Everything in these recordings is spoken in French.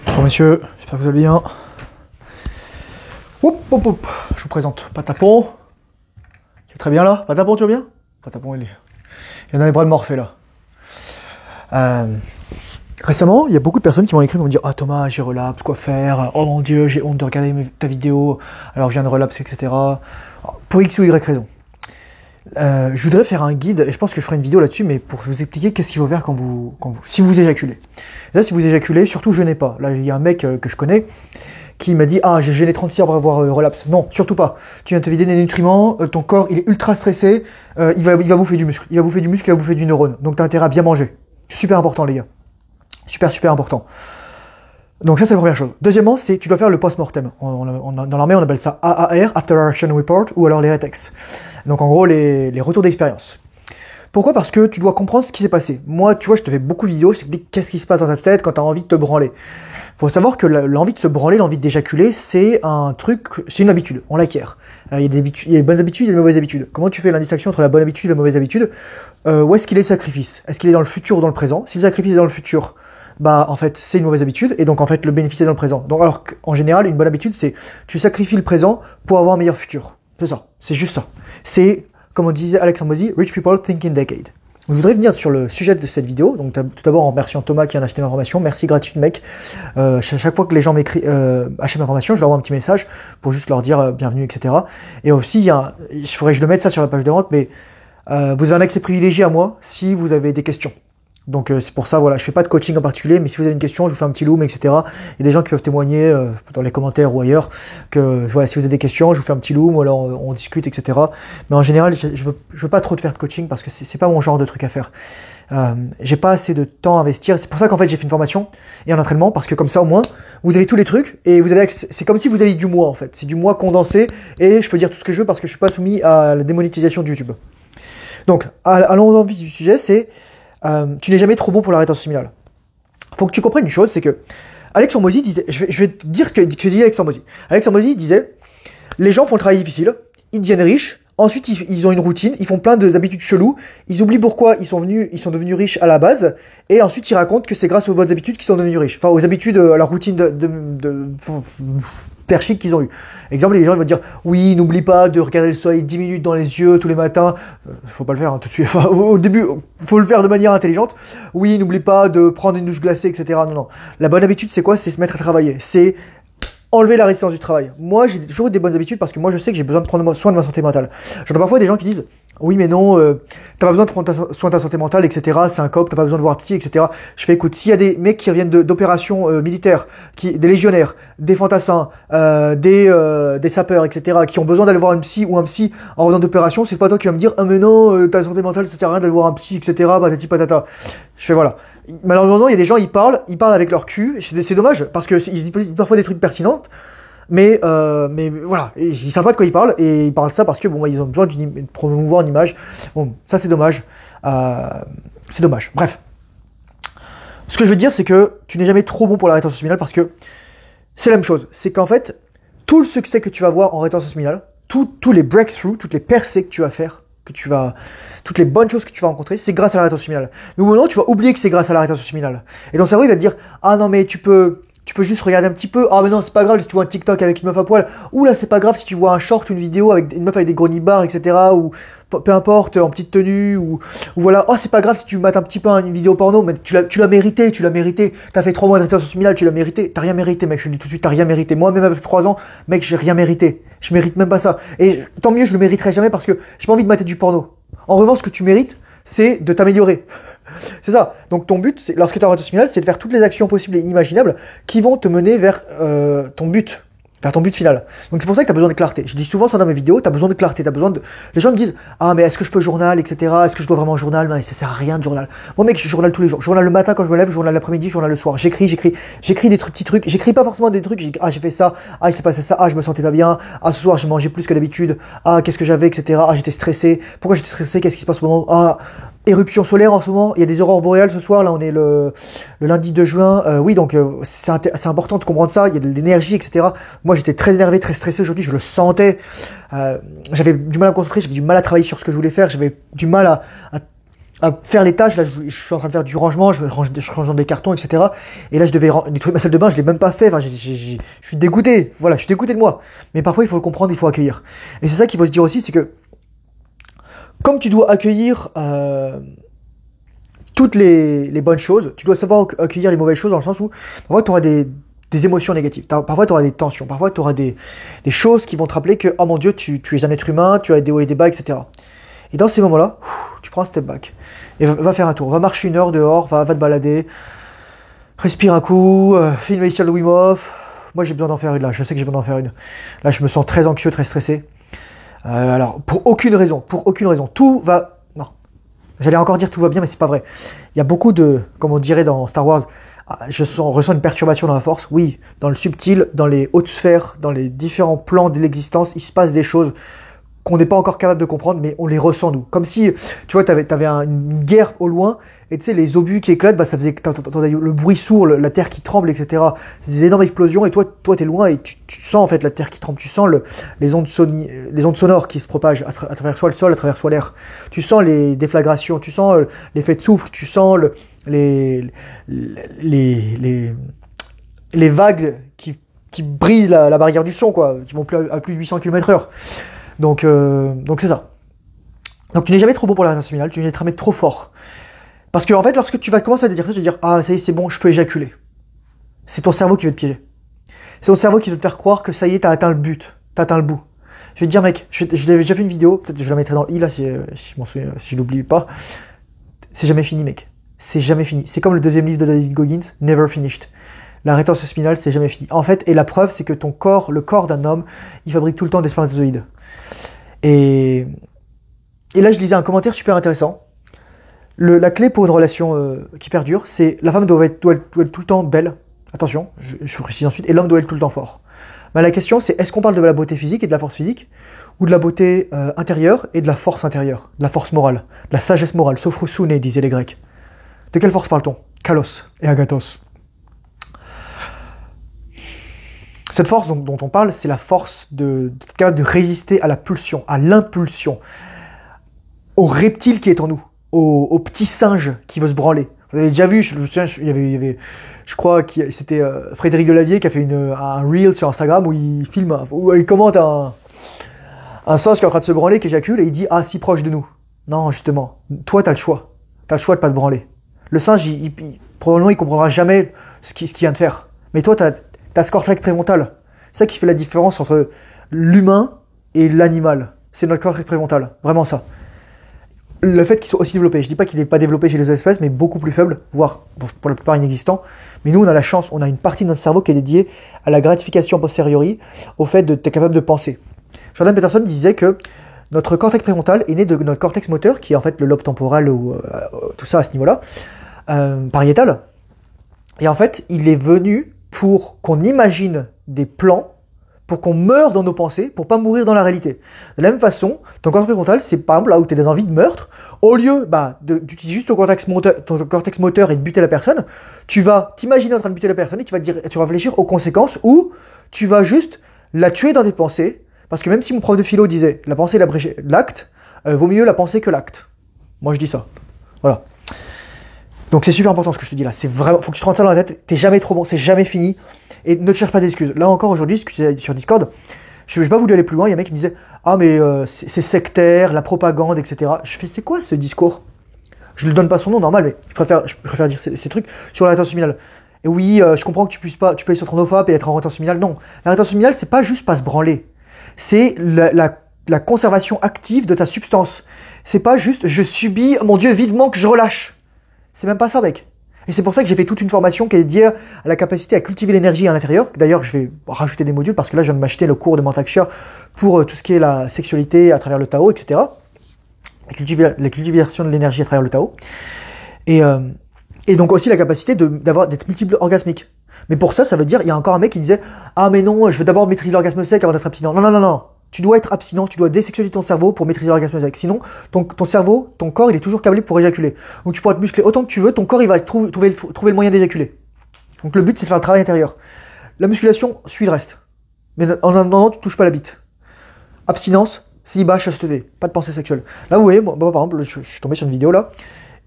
Bonjour messieurs, j'espère que vous allez bien. Hop, hop, hop. Je vous présente Patapon. Qui est très bien là. Patapon, tu vas bien? Patapon, il en a les bras de Morphée là. Récemment, il y a beaucoup de personnes qui m'ont écrit pour me dire: Ah Thomas, j'ai relapse, quoi faire? Oh mon dieu, j'ai honte de regarder ta vidéo, alors je viens de relapse, etc. Pour X ou Y raison. Je voudrais faire un guide, et je pense que je ferai une vidéo là-dessus, mais pour vous expliquer qu'est-ce qu'il faut faire si vous éjaculez. Là, si vous éjaculez, surtout jeûnez pas. Là, il y a un mec que je connais qui m'a dit: Ah, j'ai jeûné 36 heures pour avoir relapse. Non, surtout pas. Tu viens de te vider des nutriments, ton corps il est ultra stressé, il va bouffer du muscle. Il va bouffer du muscle, il va bouffer du neurone. Donc t'as intérêt à bien manger. Super important, les gars. Super important. Donc ça, c'est la première chose. Deuxièmement, c'est tu dois faire le post-mortem. Dans l'armée, on appelle ça AAR, After Action Report, ou alors les RETEX. Donc en gros, les retours d'expérience. Pourquoi? Parce que tu dois comprendre ce qui s'est passé. Moi, tu vois, je te fais beaucoup de vidéos, je t'explique qu'est-ce qui se passe dans ta tête quand tu as envie de te branler. Faut savoir que l'envie de se branler, l'envie d'éjaculer, c'est un truc, c'est une habitude, on l'acquiert. Il y a des bonnes habitudes et des mauvaises habitudes. Comment tu fais la distinction entre la bonne habitude et la mauvaise habitude? Où est-ce qu'il est le sacrifice? Est-ce qu'il est dans le futur ou dans le présent? Si le sacrifice est dans le futur, bah en fait c'est une mauvaise habitude, et donc en fait le bénéfice est dans le présent. Donc alors qu'en général, une bonne habitude, c'est tu sacrifies le présent pour avoir un meilleur futur. C'est ça, c'est juste ça. C'est, comme on disait Alex Hormozy, Rich People Think in Decade. Je voudrais venir sur le sujet de cette vidéo. Donc tout d'abord en remerciant Thomas qui en a acheté ma formation. Merci gratuit mec. Chaque fois que les gens achètent ma formation, je leur envoie un petit message pour juste leur dire bienvenue, etc. Et aussi, il faudrait que je le mette ça sur la page de vente, mais vous avez un accès privilégié à moi si vous avez des questions. Donc c'est pour ça, voilà, je fais pas de coaching en particulier, mais si vous avez une question, je vous fais un petit loom, etc. Il y a des gens qui peuvent témoigner dans les commentaires ou ailleurs que voilà, si vous avez des questions, je vous fais un petit loom, ou alors on discute, etc. Mais en général, je veux pas trop te faire de coaching parce que c'est pas mon genre de truc à faire. J'ai pas assez de temps à investir. C'est pour ça qu'en fait j'ai fait une formation et un entraînement, parce que comme ça au moins vous avez tous les trucs et vous avez accès. C'est comme si vous aviez du mois en fait. C'est du mois condensé et je peux dire tout ce que je veux parce que je suis pas soumis à la démonétisation de YouTube. Donc allons dans le vif du sujet, c'est tu n'es jamais trop bon pour la rétention séminale. Faut que tu comprennes une chose, c'est que Alex Hormozy disait, je vais te dire ce que dit Alex Hormozy. Alex Hormozy disait: les gens font le travail difficile, ils deviennent riches, ensuite ils ont une routine, ils font plein d'habitudes cheloues, ils oublient pourquoi ils sont devenus riches à la base, et ensuite ils racontent que c'est grâce aux bonnes habitudes qu'ils sont devenus riches. Enfin, aux habitudes, à leur routine de perchiques qu'ils ont eu. Exemple, les gens ils vont dire: oui, n'oublie pas de regarder le soleil 10 minutes dans les yeux tous les matins. Faut pas le faire tout de suite. Enfin, au début, faut le faire de manière intelligente. Oui, n'oublie pas de prendre une douche glacée, etc. Non. La bonne habitude, c'est quoi? C'est se mettre à travailler. C'est enlever la résistance du travail. Moi, j'ai toujours eu des bonnes habitudes parce que moi, je sais que j'ai besoin de prendre soin de ma santé mentale. J'entends parfois des gens qui disent: oui, mais non, t'as pas besoin de prendre soin de ta santé mentale, etc. C'est un cop, t'as pas besoin de voir psy, etc. Je fais: écoute, s'il y a des mecs qui reviennent d'opérations militaires, des légionnaires, des fantassins, des sapeurs, etc., qui ont besoin d'aller voir une psy ou un psy en revenant d'opération, c'est pas toi qui vas me dire: ah, mais non, ta santé mentale, ça sert à rien d'aller voir un psy, etc. Patati patata. Je fais voilà. Malheureusement, il y a des gens, ils parlent avec leur cul. C'est dommage parce que ils disent parfois des trucs pertinents. Mais voilà, ils savent pas de quoi ils parlent, et ils parlent ça parce que bon, ils ont besoin de promouvoir une image. Bon, ça c'est dommage. C'est dommage. Bref. Ce que je veux dire, c'est que tu n'es jamais trop bon pour la rétention séminale parce que c'est la même chose. C'est qu'en fait, tout le succès que tu vas voir en rétention séminale, tous les breakthroughs, toutes les percées que tu vas faire, toutes les bonnes choses que tu vas rencontrer, c'est grâce à la rétention séminale. Mais au moment, tu vas oublier que c'est grâce à la rétention séminale. Et ton cerveau, il va te dire: ah non, mais tu peux juste regarder un petit peu. Ah mais non, c'est pas grave si tu vois un TikTok avec une meuf à poil. Ou là, c'est pas grave si tu vois un short, une vidéo avec une meuf avec des gros nibards, etc. Ou peu importe, en petite tenue, ou voilà. Oh, c'est pas grave si tu mates un petit peu une vidéo porno, mais tu l'as mérité. T'as fait 3 mois de rétention séminale, tu l'as mérité. T'as rien mérité, mec, je te le dis tout de suite, t'as rien mérité. Moi, même avec 3 ans, mec, j'ai rien mérité. Je mérite même pas ça. Et tant mieux, je le mériterai jamais parce que j'ai pas envie de mater du porno. En revanche, ce que tu mérites, c'est de t'améliorer. C'est ça. Donc ton but, lorsque tu es en rétention séminale, c'est de faire toutes les actions possibles et inimaginables qui vont te mener vers ton but final. Donc c'est pour ça que tu as besoin de clarté. Je dis souvent ça dans mes vidéos, tu as besoin de clarté, Les gens me disent: ah mais est-ce que je peux journal, etc. Est-ce que je dois vraiment un journal? Mais ça sert à rien de journal. Moi mec, je journal tous les jours. Je journal le matin quand je me lève, je journal l'après-midi, je journal le soir. J'écris des petits trucs. J'écris pas forcément des trucs. Ah j'ai fait ça, ah il s'est passé ça, ah je me sentais pas bien, ah ce soir j'ai mangé plus que d'habitude, ah qu'est-ce que j'avais, etc. Ah j'étais stressé. Pourquoi j'étais stressé? Qu'est-ce qui se passe au moment? Ah, éruption solaire en ce moment, il y a des aurores boréales ce soir, là on est le lundi 2 juin, oui donc c'est important de comprendre ça, il y a de l'énergie, etc. Moi j'étais très énervé, très stressé aujourd'hui, je le sentais, j'avais du mal à me concentrer, j'avais du mal à travailler sur ce que je voulais faire, j'avais du mal à à faire les tâches. Là, je suis en train de faire du rangement, je range dans des cartons, etc. Et là, je devais nettoyer ma salle de bain, je l'ai même pas fait. Enfin, je suis dégoûté. Voilà, je suis dégoûté de moi. Mais parfois, il faut le comprendre, il faut accueillir. Et c'est ça qu'il faut se dire aussi, c'est que comme tu dois accueillir toutes les bonnes choses, tu dois savoir accueillir les mauvaises choses dans le sens où parfois tu auras des émotions négatives, parfois tu auras des tensions, parfois tu auras des choses qui vont te rappeler que, oh mon Dieu, tu es un être humain, tu as des hauts et des bas, etc. Et dans ces moments-là, tu prends un step back et va faire un tour, va marcher 1 heure dehors, va te balader, respire un coup, fais une méditation de Wim Hof. Moi j'ai besoin d'en faire une là, je sais que j'ai besoin d'en faire une. Là je me sens très anxieux, très stressé. Alors pour aucune raison, tout va... Non, j'allais encore dire tout va bien, mais c'est pas vrai. Il y a beaucoup de, comme on dirait dans Star Wars, ressens une perturbation dans la force. Oui, dans le subtil, dans les hautes sphères, dans les différents plans de l'existence, il se passe des choses qu'on n'est pas encore capable de comprendre, mais on les ressent nous. Comme si, tu vois, t'avais une guerre au loin, et tu sais, les obus qui éclatent, bah, ça faisait, t'entendais le bruit sourd, la terre qui tremble, etc. C'est des énormes explosions, et toi, t'es loin, et tu sens, en fait, la terre qui tremble, tu sens les ondes sonores qui se propagent à travers soit le sol, à travers soit l'air. Tu sens les déflagrations, tu sens l'effet de souffle, tu sens les vagues qui brisent la barrière du son, quoi, qui vont à plus de 800 km/h. Donc c'est ça. Donc tu n'es jamais trop bon pour la rétention séminale, tu n'es jamais trop fort. Parce que en fait, lorsque tu vas commencer à te dire ça, tu vas te dire, ah ça y est, c'est bon, je peux éjaculer. C'est ton cerveau qui veut te piéger. C'est ton cerveau qui veut te faire croire que ça y est, t'as atteint le but, t'as atteint le bout. Je vais te dire, mec, je l'avais déjà fait une vidéo, peut-être que je la mettrai dans le i là si je m'en souviens, si je l'oublie pas. C'est jamais fini, mec. C'est jamais fini. C'est comme le deuxième livre de David Goggins, Never Finished. La rétention séminale, c'est jamais fini. En fait, et la preuve, c'est que ton corps, le corps d'un homme, il fabrique tout le temps des spermatozoïdes. Et là, je lisais un commentaire super intéressant. La clé pour une relation qui perdure, c'est la femme doit être tout le temps belle. Attention, je précise ensuite. Et l'homme doit être tout le temps fort. Mais la question, c'est est-ce qu'on parle de la beauté physique et de la force physique, ou de la beauté intérieure et de la force intérieure, de la force morale, de la sagesse morale, sophrosune, disaient les Grecs. De quelle force parle-t-on? Kalos et agathos. Cette force dont on parle, c'est la force d'être capable de résister à la pulsion, à l'impulsion, au reptile qui est en nous, au petit singe qui veut se branler. Vous avez déjà vu, je me souviens, il y avait je crois que c'était Frédéric Delavier qui a fait un reel sur Instagram où il filme, où il commente un singe qui est en train de se branler, qui éjacule, et il dit « Ah, si proche de nous ». Non, justement, toi, t'as le choix. T'as le choix de pas te branler. Le singe, probablement, il comprendra jamais ce qu'il vient de faire. Mais toi, t'as ce cortex préfrontal. C'est ça qui fait la différence entre l'humain et l'animal. C'est notre cortex préfrontal. Vraiment ça. Le fait qu'il soit aussi développé. Je dis pas qu'il n'est pas développé chez les espèces, mais beaucoup plus faible, voire pour la plupart inexistant. Mais nous, on a la chance, on a une partie de notre cerveau qui est dédiée à la gratification a posteriori, au fait d'être capable de penser. Jordan Peterson disait que notre cortex préfrontal est né de notre cortex moteur, qui est en fait le lobe temporal ou tout ça à ce niveau-là, pariétal. Et en fait, il est venu pour qu'on imagine des plans, pour qu'on meure dans nos pensées, pour pas mourir dans la réalité. De la même façon, ton cortex préfrontal, c'est par exemple là où tu es dans envie de meurtre, au lieu d'utiliser juste ton cortex moteur et de buter la personne, tu vas t'imaginer en train de buter la personne et tu vas réfléchir aux conséquences, ou tu vas juste la tuer dans tes pensées, parce que même si mon prof de philo disait la pensée l'acte, vaut mieux la pensée que l'acte. Moi je dis ça. Voilà. Donc c'est super important ce que je te dis là, c'est vraiment, faut que tu te rentres ça dans la tête, t'es jamais trop bon, c'est jamais fini, et ne te cherche pas d'excuses. Là encore aujourd'hui, sur Discord, je n'ai pas voulu aller plus loin, il y a un mec qui me disait « Ah mais c'est sectaire, la propagande, etc. » Je fais « C'est quoi ce discours ?» Je ne donne pas son nom, normal, mais je préfère dire ces trucs sur la rétention séminale. Et oui, je comprends que tu peux aller sur ton OFAP et être en rétention séminale, non. La rétention séminale, c'est pas juste pas se branler, c'est la conservation active de ta substance. C'est pas juste « Je subis, oh mon Dieu, vivement que je relâche ». C'est même pas ça, mec. Et c'est pour ça que j'ai fait toute une formation qui est dédiée à la capacité à cultiver l'énergie à l'intérieur. D'ailleurs, je vais rajouter des modules parce que là, je viens de m'acheter le cours de Mantak-Chia pour tout ce qui est la sexualité à travers le Tao, etc. La cultivation de l'énergie à travers le Tao. Et donc aussi la capacité d'être multiple orgasmique. Mais pour ça, ça veut dire, il y a encore un mec qui disait « Ah mais non, je veux d'abord maîtriser l'orgasme sec avant d'être abstinent. » Non. Tu dois être abstinent, tu dois désexualiser ton cerveau pour maîtriser l'orgasme sec. Sinon, ton cerveau, ton corps, il est toujours câblé pour éjaculer. Donc tu pourras te muscler autant que tu veux, ton corps, il va trouver le moyen d'éjaculer. Donc le but, c'est de faire le travail intérieur. La musculation suit le reste. Mais en attendant, tu touches pas la bite. Abstinence, célibat, chasteté, pas de pensée sexuelle. Là, vous voyez, moi par exemple, je suis tombé sur une vidéo là,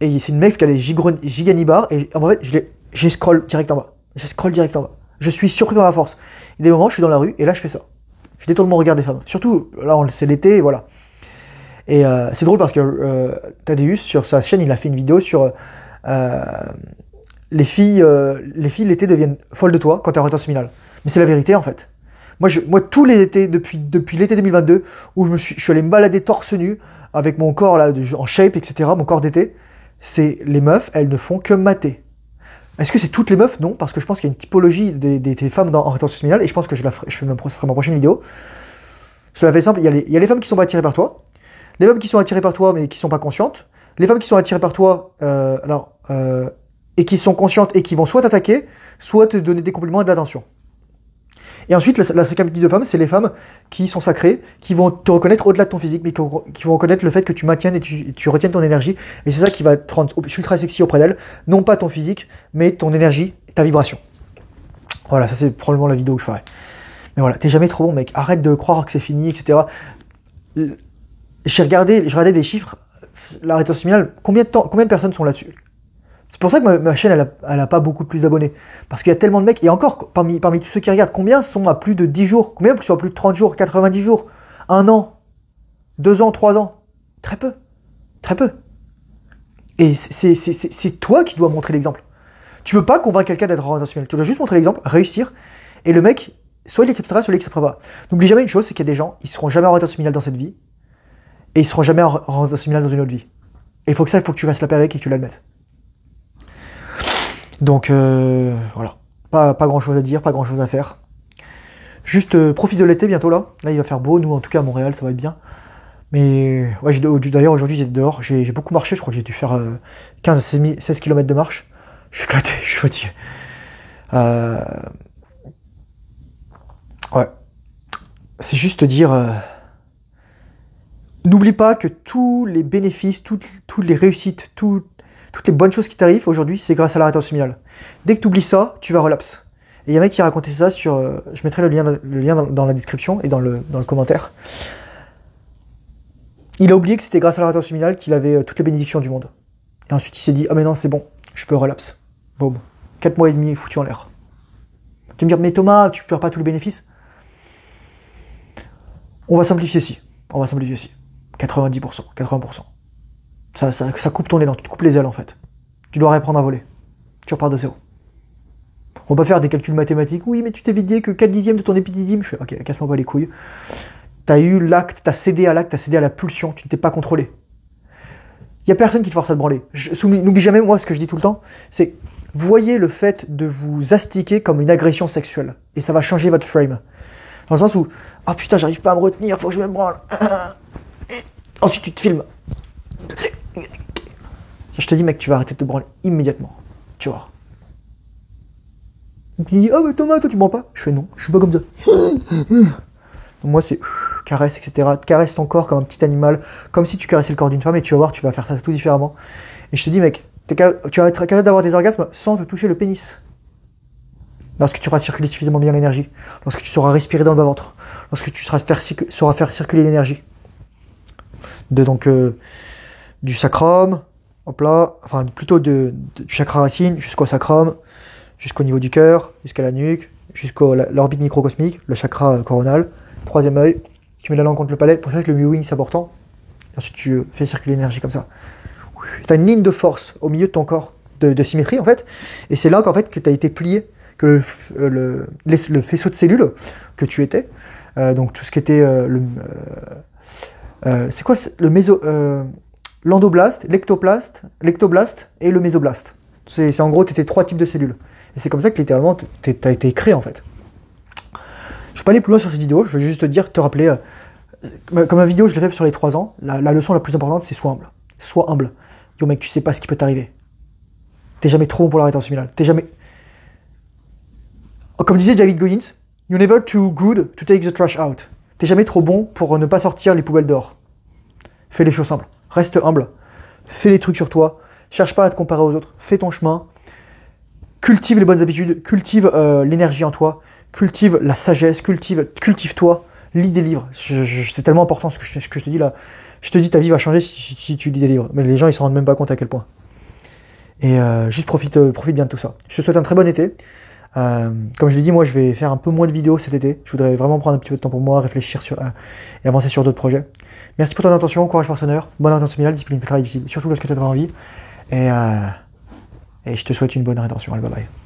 Et c'est une meuf qui a les giganibars, et en fait, j'ai scroll direct en bas. Je scroll direct en bas. Je suis surpris par la force. Il y a des moments, je suis dans la rue, et là, je fais ça. Je détourne mon regard des femmes. Surtout, là, c'est l'été, et voilà. Et c'est drôle parce que Thaddeus, sur sa chaîne, il a fait une vidéo sur les filles l'été deviennent folles de toi quand t'es en rétention séminale. Mais c'est la vérité, en fait. Moi, tous les étés, depuis l'été 2022, où je suis allé me balader torse nu, avec mon corps là, en shape, etc., mon corps d'été, c'est les meufs, elles ne font que mater. Est-ce que c'est toutes les meufs? Non, parce que je pense qu'il y a une typologie des femmes en rétention séminale, et je pense que je fais ma prochaine vidéo. Je la fais simple, il y a les femmes qui sont pas attirées par toi, les femmes qui sont attirées par toi mais qui sont pas conscientes, les femmes qui sont attirées par toi et qui sont conscientes et qui vont soit t'attaquer, soit te donner des compliments et de l'attention. Et ensuite, la cinquième type de femmes, c'est les femmes qui sont sacrées, qui vont te reconnaître au-delà de ton physique, mais qui vont reconnaître le fait que tu maintiennes et tu retiennes ton énergie. Et c'est ça qui va te rendre ultra sexy auprès d'elles. Non pas ton physique, mais ton énergie, ta vibration. Voilà, ça c'est probablement la vidéo que je ferai. Mais voilà, t'es jamais trop bon, mec. Arrête de croire que c'est fini, etc. Je regardais des chiffres. La rétention séminale, combien de personnes sont là-dessus? C'est pour ça que ma chaîne, elle a pas beaucoup plus d'abonnés. Parce qu'il y a tellement de mecs, et encore, parmi tous ceux qui regardent, combien sont à plus de 10 jours? Combien sont à plus de 30 jours, 90 jours, 1 an, 2 ans, 3 ans? Très peu. Très peu. Et c'est toi qui dois montrer l'exemple. Tu peux pas convaincre quelqu'un d'être rétentionnel. Tu dois juste montrer l'exemple, réussir, et le mec, soit il acceptera, soit il acceptera pas. N'oublie jamais une chose, c'est qu'il y a des gens, ils seront jamais en rétentionnel dans cette vie, et ils seront jamais en rétentionnel dans une autre vie. Et il faut que tu fasses la paix avec et que tu l'admettes. Donc voilà, pas grand chose à dire, pas grand chose à faire. Juste profite de l'été bientôt là. Là il va faire beau, nous en tout cas à Montréal ça va être bien. Mais ouais, d'ailleurs aujourd'hui j'étais dehors, j'ai beaucoup marché, je crois que j'ai dû faire 16 km de marche. Je suis éclaté, je suis fatigué. Ouais. C'est juste dire... N'oublie pas que tous les bénéfices, toutes les réussites, toutes les bonnes choses qui t'arrivent aujourd'hui, c'est grâce à la rétention séminale. Dès que tu oublies ça, tu vas relapse. Et il y a un mec qui a raconté ça sur... je mettrai le lien dans la description et dans le commentaire. Il a oublié que c'était grâce à la rétention séminale qu'il avait toutes les bénédictions du monde. Et ensuite il s'est dit, ah mais non c'est bon, je peux relapse. Boum. 4 mois et demi foutu en l'air. Tu vas me dire, mais Thomas, tu perds pas tous les bénéfices? On va simplifier ici. 90%, 80%. Ça coupe ton élan, tu te coupes les ailes en fait. Tu dois réapprendre à voler. Tu repars de zéro. On va pas faire des calculs mathématiques. Oui, mais tu t'es vidé que 4 dixièmes de ton épididyme. Je fais, ok, casse-moi pas les couilles. T'as eu l'acte, t'as cédé à l'acte, t'as cédé à la pulsion, tu ne t'es pas contrôlé. Il y a personne qui te force à te branler. N'oublie jamais, moi, ce que je dis tout le temps, c'est voyez le fait de vous astiquer comme une agression sexuelle. Et ça va changer votre frame. Dans le sens où, ah putain, j'arrive pas à me retenir, faut que je me branle. Ensuite, tu te filmes. Je te dis, mec, tu vas arrêter de te branler immédiatement. Tu vois. Tu dis, ah, mais Thomas, toi, tu branles pas? Je fais non, je suis pas comme ça. Donc, moi, c'est caresse, etc. Caresse ton corps comme un petit animal, comme si tu caressais le corps d'une femme, et tu vas voir, tu vas faire ça tout différemment. Et je te dis, mec, tu vas être capable d'avoir des orgasmes sans te toucher le pénis. Lorsque tu auras circulé suffisamment bien l'énergie, lorsque tu sauras respirer dans le bas-ventre, lorsque tu sauras faire circuler l'énergie. Donc, du sacrum, hop là, enfin plutôt du chakra racine jusqu'au sacrum, jusqu'au niveau du cœur, jusqu'à la nuque, jusqu'à l'orbite microcosmique, le chakra coronal, troisième œil, tu mets la langue contre le palais, pour ça que le mewing c'est important. Et ensuite tu fais circuler l'énergie comme ça. Tu as une ligne de force au milieu de ton corps, de symétrie en fait, et c'est là qu'en fait que tu as été plié, que le faisceau de cellules que tu étais, donc tout ce qui était c'est quoi l'endoblaste, l'ectoblaste et le mésoblaste. C'est en gros, tu étais 3 types de cellules. Et c'est comme ça que littéralement, tu as été créé en fait. Je ne vais pas aller plus loin sur cette vidéo, je vais juste te rappeler, comme ma vidéo, je l'ai fait sur les 3 ans, la leçon la plus importante, c'est sois humble. Sois humble. Yo mec, tu sais pas ce qui peut t'arriver. T'es jamais trop bon pour la rétention séminale. T'es jamais... Comme disait David Goggins, you're never too good to take the trash out. T'es jamais trop bon pour ne pas sortir les poubelles dehors. Fais les choses simples. Reste humble. Fais les trucs sur toi. Cherche pas à te comparer aux autres. Fais ton chemin. Cultive les bonnes habitudes. Cultive l'énergie en toi. Cultive la sagesse. Cultive-toi. Lis des livres. C'est tellement important ce que je te dis là. Je te dis ta vie va changer si tu lis des livres. Mais les gens ils s'en rendent même pas compte à quel point. Et juste profite bien de tout ça. Je te souhaite un très bon été. Comme je l'ai dit, moi je vais faire un peu moins de vidéos cet été. Je voudrais vraiment prendre un petit peu de temps pour moi, réfléchir et avancer sur d'autres projets. Merci pour ton attention, courage forceneur, bonne intention finale, discipline, travail, surtout lorsque tu as envie. Et je te souhaite une bonne rétention. Allez, bye bye.